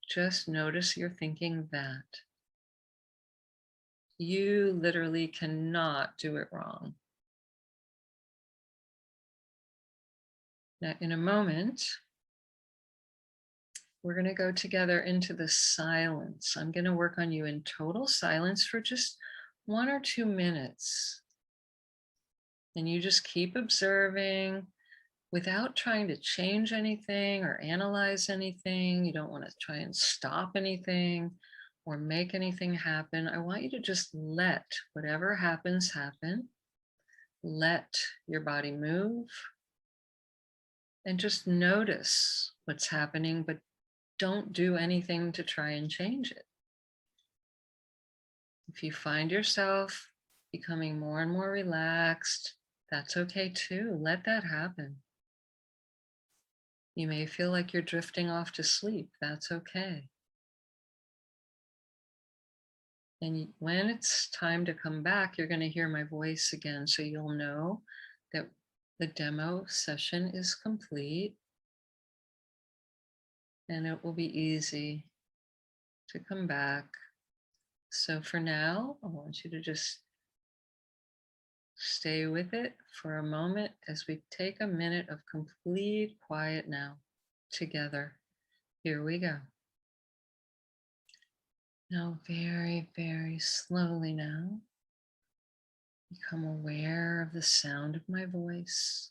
Just notice you're thinking that. You literally cannot do it wrong. Now, in a moment, we're going to go together into the silence. I'm going to work on you in total silence for just 1 or 2 minutes. And you just keep observing without trying to change anything or analyze anything. You don't want to try and stop anything or make anything happen. I want you to just let whatever happens happen. Let your body move and just notice what's happening, but don't do anything to try and change it. If you find yourself becoming more and more relaxed, that's okay too. Let that happen. You may feel like you're drifting off to sleep. That's okay. And when it's time to come back, you're going to hear my voice again. So you'll know that the demo session is complete. And it will be easy to come back. So for now, I want you to just stay with it for a moment as we take a minute of complete quiet now together. Here we go. Now, very, very slowly now, become aware of the sound of my voice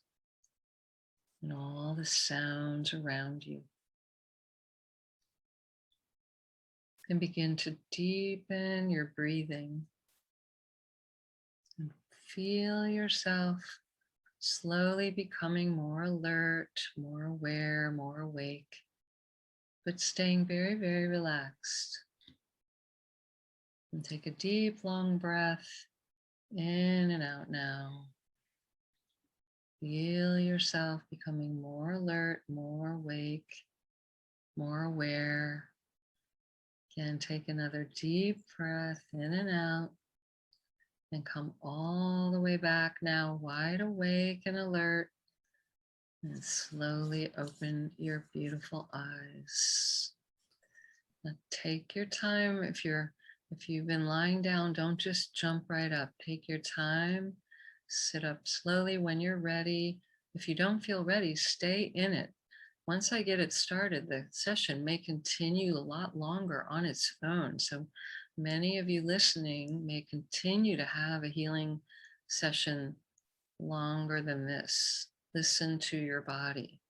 and all the sounds around you. And begin to deepen your breathing. And feel yourself slowly becoming more alert, more aware, more awake, but staying very, very relaxed. And take a deep, long breath in and out now. Feel yourself becoming more alert, more awake, more aware. Again, take another deep breath in and out. And come all the way back now, wide awake and alert. And slowly open your beautiful eyes. Now take your time. If you've been lying down, don't just jump right up. Take your time. Sit up slowly when you're ready. If you don't feel ready, stay in it. Once I get it started, the session may continue a lot longer on its own. So many of you listening may continue to have a healing session longer than this. Listen to your body.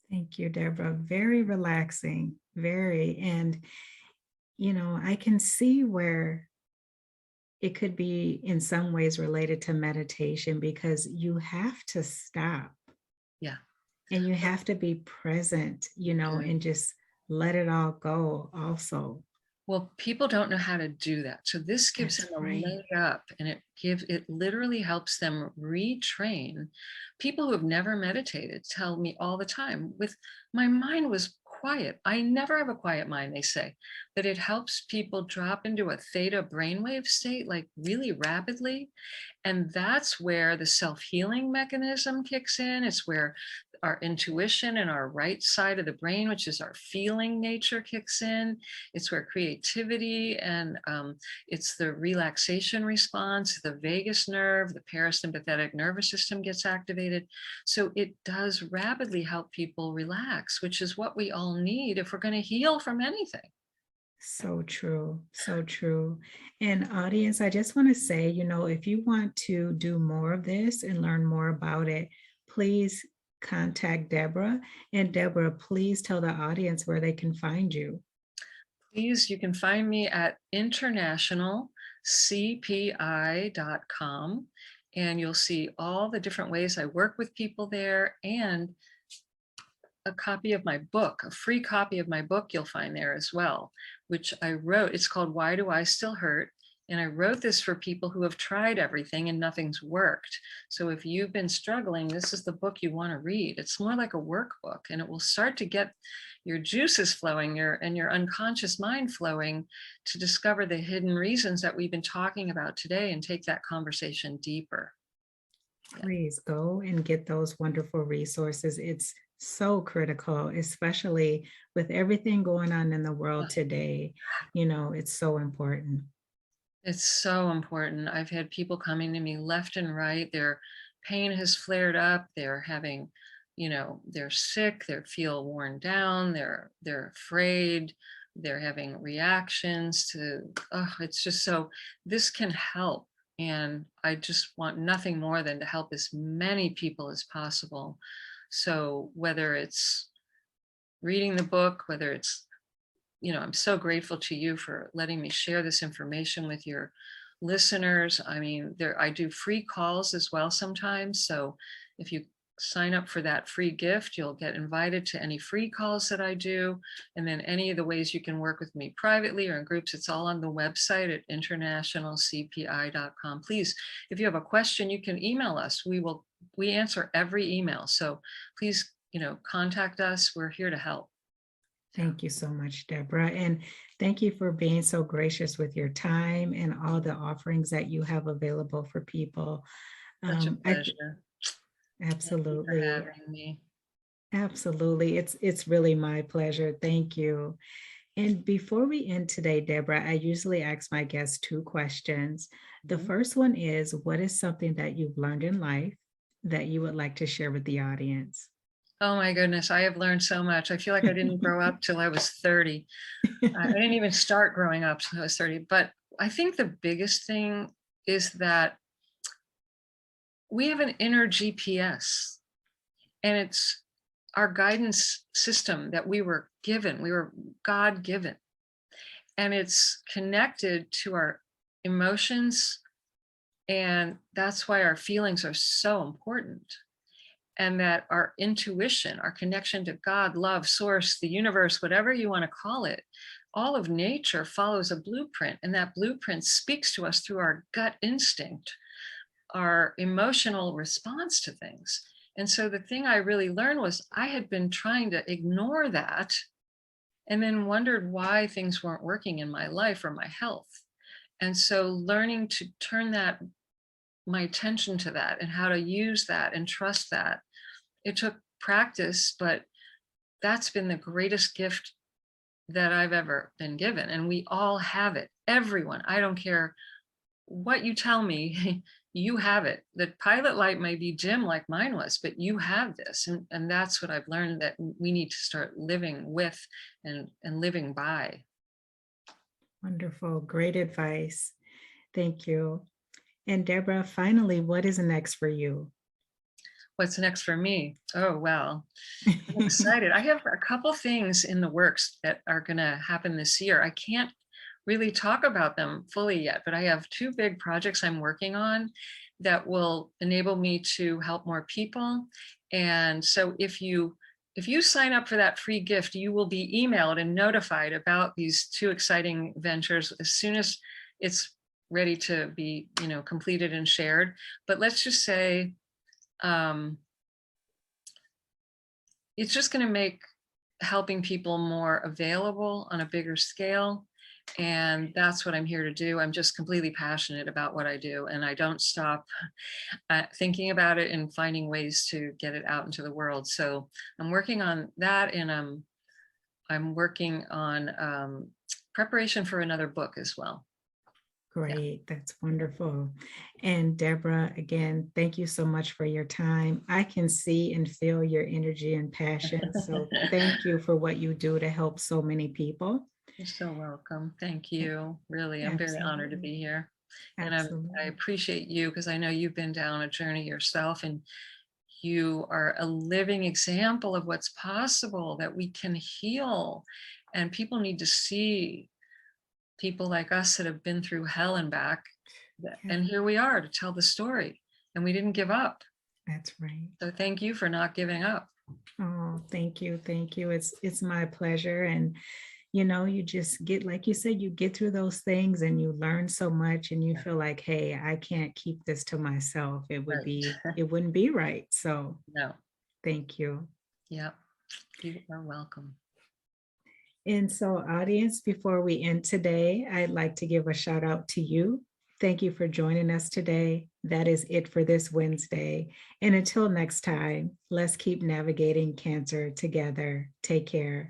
Thank you, Deborah. Very relaxing, very. And, I can see where it could be in some ways related to meditation because you have to stop. Yeah. And you have to be present, and just let it all go also. Well, people don't know how to do that. So this gives them a leg up, and it literally helps them retrain. People who have never meditated tell me all the time, my mind was quiet. I never have a quiet mind, they say, that it helps people drop into a theta brainwave state, like really rapidly. And that's where the self-healing mechanism kicks in. It's where our intuition and our right side of the brain, which is our feeling nature, kicks in. It's where creativity and it's the relaxation response, the vagus nerve, the parasympathetic nervous system gets activated. So it does rapidly help people relax, which is what we all need if we're going to heal from anything. So true. So true. And audience, I just want to say, if you want to do more of this and learn more about it, please contact Deborah. And Deborah, please tell the audience where they can find you. Please, you can find me at internationalcpi.com, and you'll see all the different ways I work with people there, and a copy of my book, a free copy of my book you'll find there as well, which I wrote. It's called Why Do I Still Hurt? And I wrote this for people who have tried everything and nothing's worked. So if you've been struggling, this is the book you want to read. It's more like a workbook, and it will start to get your juices flowing, your unconscious mind flowing, to discover the hidden reasons that we've been talking about today and take that conversation deeper. Please go and get those wonderful resources. It's so critical, especially with everything going on in the world today. It's so important. It's so important. I've had people coming to me left and right. Their pain has flared up. They're having, they're sick. They feel worn down. They're afraid. They're having reactions to. Oh, it's just so. This can help, and I just want nothing more than to help as many people as possible. So whether it's reading the book, whether it's I'm so grateful to you for letting me share this information with your listeners. I mean, I do free calls as well sometimes. So if you sign up for that free gift, you'll get invited to any free calls that I do. And then any of the ways you can work with me privately or in groups, it's all on the website at internationalcpi.com. Please, if you have a question, you can email us. We answer every email. So please, contact us. We're here to help. Thank you so much, Debora. And thank you for being so gracious with your time and all the offerings that you have available for people. Such a pleasure. Absolutely. Thank you for having me. Absolutely. It's really my pleasure. Thank you. And before we end today, Debora, I usually ask my guests 2 questions. The first one is, what is something that you've learned in life that you would like to share with the audience? Oh my goodness, I have learned so much. I feel like I didn't grow up till I was 30. I didn't even start growing up till I was 30. But I think the biggest thing is that we have an inner GPS, and it's our guidance system that we were given. We were God given, and it's connected to our emotions. And that's why our feelings are so important. And that our intuition, our connection to God, love, source, the universe, whatever you want to call it, all of nature follows a blueprint. And that blueprint speaks to us through our gut instinct, our emotional response to things. And so the thing I really learned was I had been trying to ignore that and then wondered why things weren't working in my life or my health. And so learning to turn my attention to that and how to use that and trust that. It took practice, but that's been the greatest gift that I've ever been given. And we all have it. Everyone. I don't care what you tell me, you have it. The pilot light may be dim like mine was, but you have this. And that's what I've learned, that we need to start living with and living by. Wonderful. Great advice. Thank you. And Debora, finally, what is next for you? What's next for me? Oh, well, I'm excited. I have a couple things in the works that are going to happen this year. I can't really talk about them fully yet, but I have 2 big projects I'm working on that will enable me to help more people. And so if you sign up for that free gift, you will be emailed and notified about these 2 exciting ventures as soon as it's ready to be, completed and shared. But let's just say it's just going to make helping people more available on a bigger scale. And that's what I'm here to do. I'm just completely passionate about what I do, and I don't stop thinking about it and finding ways to get it out into the world. So I'm working on that, and I'm working on preparation for another book as well. Great. That's wonderful. And Debora, again, thank you so much for your time. I can see and feel your energy and passion. So thank you for what you do to help so many people. You're so welcome. Thank you. Really, I'm very honored to be here. And I appreciate you, because I know you've been down a journey yourself, and you are a living example of what's possible, that we can heal. And people need to see people like us that have been through hell and back. And here we are to tell the story, and we didn't give up. That's right. So thank you for not giving up. Oh, thank you. Thank you. It's my pleasure. And you just get, like you said, you get through those things and you learn so much and you feel like, hey, I can't keep this to myself. Right. It wouldn't be right. So No. thank you. Yeah. You are welcome. And so, audience, before we end today, I'd like to give a shout out to you. Thank you for joining us today. That is it for this Wednesday. And until next time, let's keep navigating cancer together. Take care.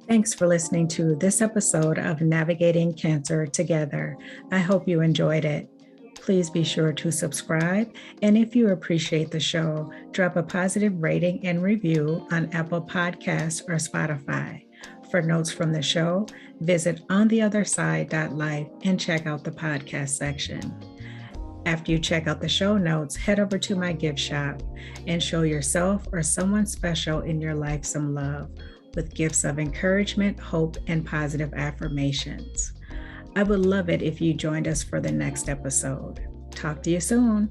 Thanks for listening to this episode of Navigating Cancer Together. I hope you enjoyed it. Please be sure to subscribe. And if you appreciate the show, drop a positive rating and review on Apple Podcasts or Spotify. For notes from the show, visit ontheotherside.life and check out the podcast section. After you check out the show notes, head over to my gift shop and show yourself or someone special in your life some love with gifts of encouragement, hope, and positive affirmations. I would love it if you joined us for the next episode. Talk to you soon.